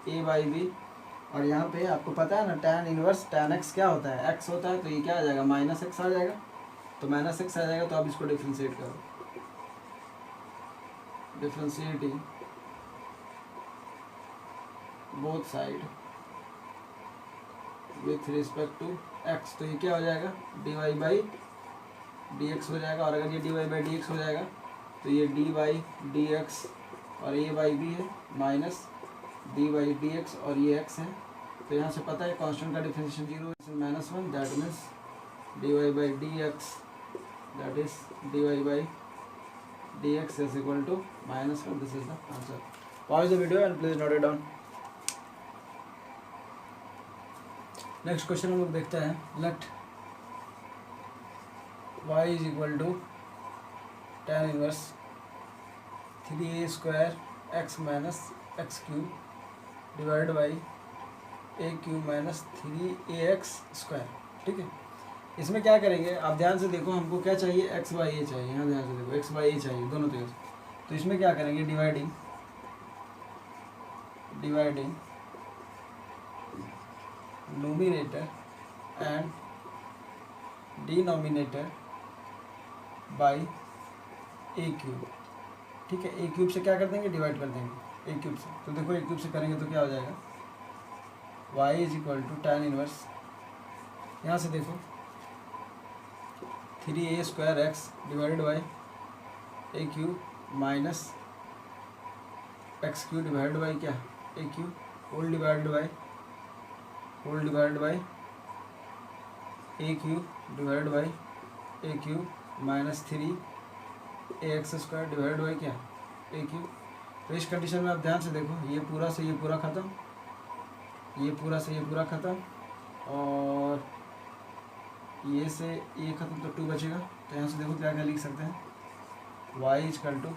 A: ए बाई बी, और यहाँ पे आपको पता है ना tan इनवर्स tan x क्या होता है x होता है, तो ये क्या आ जाएगा माइनस एक्स आ जाएगा, तो माइनस एक्स आ जाएगा। तो आप इसको डिफ्रेंशिएट करो, differentiating both side with respect to x, तो ये क्या हो जाएगा d y by d x हो जाएगा, और अगर ये d y by d x हो जाएगा तो ये डी वाई डी एक्स और ए बाई बी है minus d by d x, और ये एक्स है, तो यहाँ से पता है कांस्टेंट का differentiation 0 minus 1, that means d y by d x, that is d y by d x is equal to -1, this is the answer. Pause the video and please note it down. Next question हम लोग देखते हैं, let y is equal to tan inverse 3a square x minus x cube divide by A cube minus 3ax square, ठीक है। इसमें क्या करेंगे आप ध्यान से देखो, हमको क्या चाहिए x बाई ए चाहिए, यहाँ ध्यान से देखो x बाई ए चाहिए दोनों तरह से, तो इसमें क्या करेंगे dividing nominator and denominator by A cube, ठीक है। ए क्यूब से क्या कर देंगे डिवाइड कर देंगे ए क्यूब से, तो देखो ए क्यूब से करेंगे तो क्या हो जाएगा y is equal to tan inverse, यहाँ से देखो 3a square X divided by A cube minus x cube divided by क्या A cube whole divided by A cube divided by A cube minus 3ax square divided by क्या A cube. तो इस condition में आप ध्यान से देखो, ये पूरा से ये पूरा ख़त्म, ये पूरा से ये पूरा ख़त्म, और ये से ये ख़त्म, तो 2 बचेगा। तो यहाँ से देखो क्या क्या लिख सकते हैं y is equal to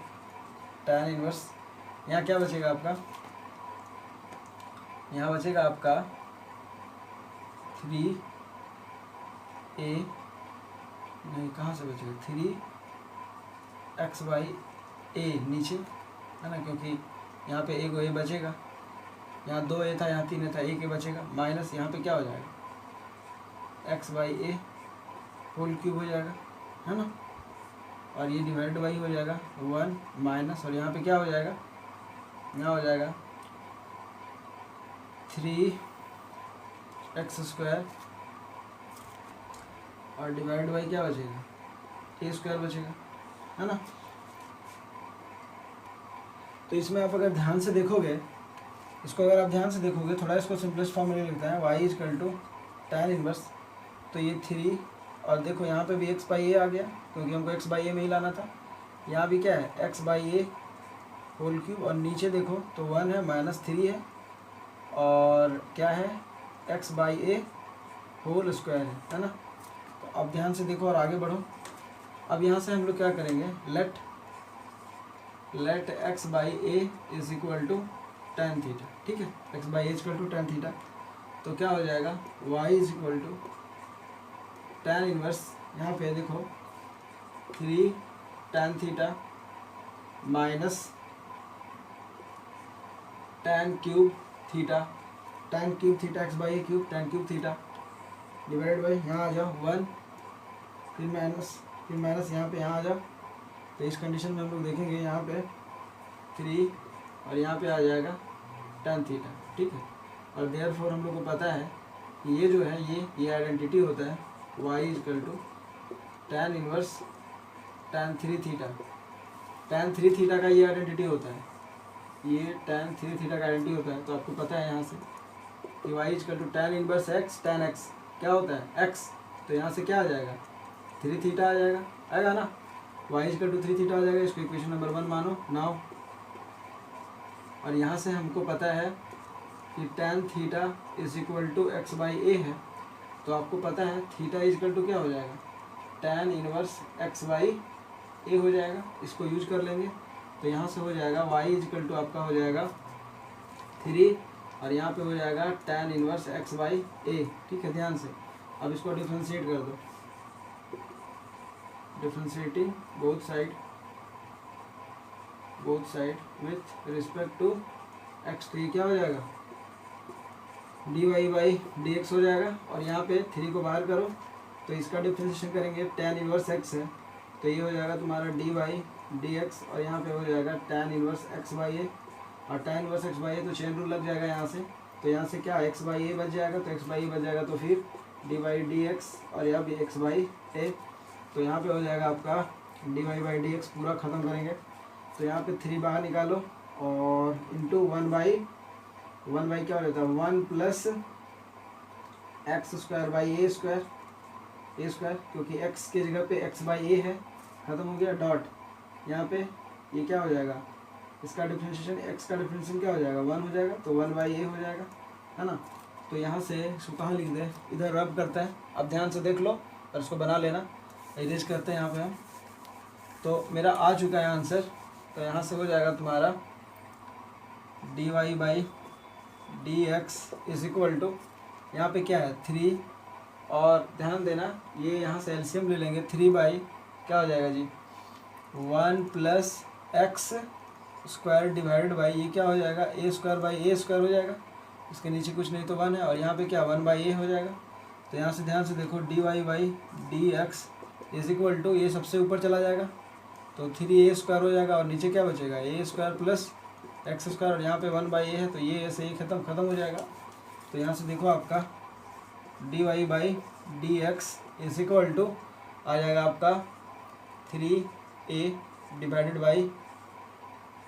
A: tan inverse, यहाँ क्या बचेगा आपका, यहाँ बचेगा आपका 3a, नहीं कहाँ से बचेगा 3x बाई ए नीचे है ना, क्योंकि यहाँ पे एक ए बचेगा, यहाँ 2a था, यहाँ 3a था, एक ए बचेगा, माइनस यहाँ पे क्या हो जाएगा x by a whole cube हो जाएगा है ना, और ये डिवाइड बाई हो जाएगा 1 माइनस, और यहाँ पे क्या हो जाएगा, यहाँ हो जाएगा 3x स्क्वायर और डिवाइड बाई क्या बचेगा ए स्क्वायर बचेगा है ना। तो इसमें आप अगर ध्यान से देखोगे, इसको अगर आप ध्यान से देखोगे, थोड़ा इसको सिंपलेस्ट फॉर्म में लिखते हैं, y equal to tan inverse, तो ये 3, और देखो यहाँ पे भी x बाई ए आ गया क्योंकि हमको x बाई ए में ही लाना था। यहाँ भी क्या है x by a whole cube, और नीचे देखो तो 1 है, -3 है, और क्या है x by a whole square है ना। तो अब ध्यान से देखो और आगे बढ़ो। अब यहाँ से हम लोग क्या करेंगे, let x by a is equal to tan theta, ठीक है, x by a equal to tan theta. तो क्या हो जाएगा y is equal to tan inverse, यहाँ पे देखो 3 tan theta minus tan cube theta, tan cube theta x by A cube tan cube theta divide by, यहाँ आ जाओ 1, फिर माइनस यहाँ पे यहाँ आ जाओ। तो इस कंडीशन में हम लोग देखेंगे यहाँ पे 3 और यहाँ पे आ जाएगा tan थीटा, ठीक है। और देयरफॉर हम लोग को पता है कि ये जो है ये आइडेंटिटी होता है y equal to tan inverse tan 3 theta. tan 3 theta का ये आइडेंटिटी होता है, ये tan 3 थीटा का आइडेंटिटी होता है। तो आपको पता है यहाँ से कि y equal to tan inverse x tan x क्या होता है x, तो यहाँ से क्या आ जाएगा 3 थीटा आ जाएगा, आएगा ना, y इक्वल टू 3 थीटा आ जाएगा। इसको इक्वेशन नंबर 1 मानो नाउ। और यहाँ से हमको पता है कि tan theta is equal to x by A है, तो आपको पता है थीटा इज इक्वल टू क्या हो जाएगा tan इनवर्स x बाई ए हो जाएगा। इसको यूज कर लेंगे तो यहाँ से हो जाएगा y इज इक्वल टू आपका हो जाएगा 3 और यहाँ पे हो जाएगा tan inverse x by a, ठीक है। ध्यान से अब इसको डिफ्रेंशिएट कर दो, differentiating both side with respect to x, तो ये क्या हो जाएगा dy बाई dx हो जाएगा। और यहाँ पे 3 को बाहर करो तो इसका डिफ्रेंशिएशन करेंगे, tan इनवर्स x है तो ये हो जाएगा तुम्हारा dy dx, और यहाँ पे हो जाएगा tan इनवर्स x बाई ए, और tan इनवर्स x बाई ए तो चेन रूल लग जाएगा यहाँ से। तो यहाँ से क्या x बाई ए बच जाएगा, तो x बाई ए बच जाएगा, तो फिर dy dx और यहाँ भी x बाई ए, तो यहाँ पे हो जाएगा आपका dy बाई dx पूरा ख़त्म करेंगे। तो यहाँ पे 3 बाहर निकालो और इंटू 1 बाई क्या हो जाता है 1 plus x square by A square, क्योंकि x के जगह पे x बाई ए है, ख़त्म हो गया डॉट। यहाँ पे ये क्या हो जाएगा, इसका डिफरेंशिएशन x का डिफरेंशिएशन क्या हो जाएगा 1 हो जाएगा, तो 1 बाई ए हो जाएगा, है ना। तो यहाँ से इसको कहाँ लिख दे, इधर रब करता है। अब ध्यान से देख लो और इसको बना लेना, इरेज करते हैं यहाँ पे हम। तो मेरा आ चुका है आंसर, तो यहाँ से हो जाएगा तुम्हारा dy by dx is equal to, यहाँ पे क्या है 3, और ध्यान देना ये यहाँ से एलसीएम ले लेंगे, 3 बाई क्या हो जाएगा जी 1 plus x square divided by ये क्या हो जाएगा ए स्क्वायर बाई ए स्क्वायर हो जाएगा, इसके नीचे कुछ नहीं तो 1 है, और यहाँ पे क्या 1 बाई ए हो जाएगा। तो यहाँ से ध्यान से देखो dy by dx is equal to, ये सबसे ऊपर चला जाएगा तो 3a स्क्वायर हो जाएगा, और नीचे क्या बचेगा ए स्क्वायर प्लस एक्स स्क्वायर, और यहाँ पे 1 बाई ए है तो ये ऐसे ही ख़त्म हो जाएगा। तो यहाँ से देखो आपका dy by dx is equal to आ जाएगा आपका 3a divided by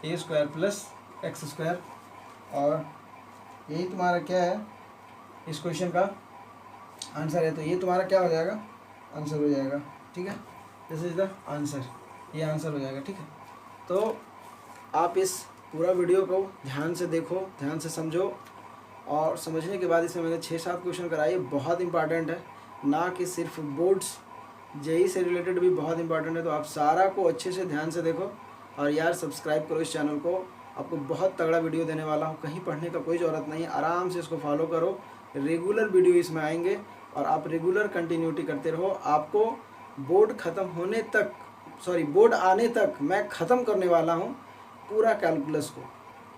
A: A square plus x square, और यही तुम्हारा क्या है इस क्वेश्चन का आंसर है। तो ये तुम्हारा क्या हो जाएगा आंसर हो जाएगा, ठीक है, दिस इज द आंसर, ये आंसर हो जाएगा, ठीक है। तो आप इस पूरा वीडियो को ध्यान से देखो, ध्यान से समझो, और समझने के बाद इसमें मैंने 6-7 क्वेश्चन कराए, बहुत इंपॉर्टेंट है, ना कि सिर्फ बोर्ड्स, जेई से रिलेटेड भी बहुत इंपॉर्टेंट है। तो आप सारा को अच्छे से ध्यान से देखो, और यार सब्सक्राइब करो इस चैनल को, आपको बहुत तगड़ा वीडियो देने वाला हूँ, कहीं पढ़ने का कोई ज़रूरत नहीं है, आराम से इसको फॉलो करो, रेगुलर वीडियो इसमें आएंगे और आप रेगुलर कंटिन्यूटी करते रहो। आपको बोर्ड ख़त्म होने तक, बोर्ड आने तक मैं ख़त्म करने वाला हूँ पूरा कैलकुलस को,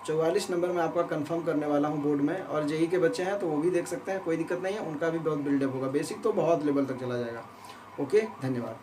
A: 44 नंबर में आपका कंफर्म करने वाला हूँ बोर्ड में। और जेई के बच्चे हैं तो वो भी देख सकते हैं, कोई दिक्कत नहीं है, उनका भी बहुत बिल्डअप होगा, बेसिक तो बहुत लेवल तक चला जाएगा। ओके, धन्यवाद।